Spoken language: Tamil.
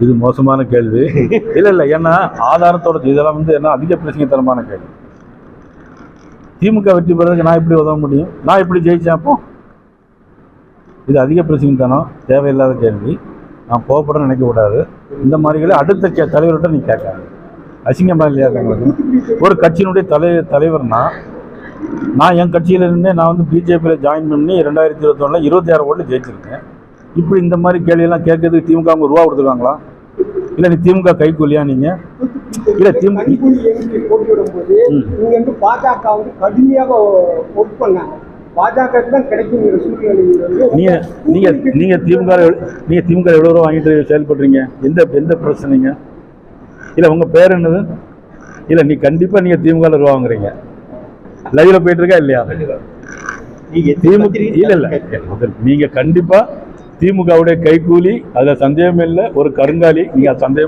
இது மோசமான கேள்வி. இல்லை ஏன்னா ஆதாரத்தோட இதெல்லாம் வந்து என்ன அதிக பிரச்சனைத்தனமான கேள்வி. திமுக வெற்றி பெறதுக்கு நான் எப்படி உதவ முடியும்? நான் எப்படி ஜெயிச்சேன்? அப்போ இது அதிக பிரச்சனைத்தனம், தேவையில்லாத கேள்வி. நான் கோவப்பட நினைக்கக்கூடாது. இந்த மாதிரிகளே அடுத்த தலைவர்கிட்ட நீ கேட்காது. அசிங்கமா இல்லையா? ஒரு கட்சியினுடைய தலைவர்னா நான் என் கட்சியில் இருந்து நான் வந்து பிஜேபியில் ஜாயின் பண்ணி 2021 26 ஓட்டு ஜெயிச்சிருக்கேன். இப்படி இந்த மாதிரி கேள்வியெல்லாம் கேட்கறதுக்கு திமுக அவங்க ரூபா கொடுத்துருக்காங்களா? இல்லை நீ திமுக கைக்கூலியா? நீங்கள் இல்லை திமுக போட்டியிடும் போது நீங்க வந்து பாஜக வந்து கடுமையாக ஒர்க் பண்ணாங்க. பாஜக தான் கிடைக்கும் நீங்க திமுக எவ்வளோ ரூபா வாங்கிட்டு செயல்படுறீங்க? எந்த பிரச்சனைங்க? இல்லை உங்க பேர் என்னது? இல்லை நீ கண்டிப்பா நீங்க திமுக ரூபா வாங்குறீங்க. லைவ்ல போயிட்டு இருக்கா இல்லையா? நீங்க கண்டிப்பா திமுகவுடைய கைக்கூலி, அதுல சந்தேகம் இல்லை. ஒரு கருங்காலி, நீங்க சந்தேகம்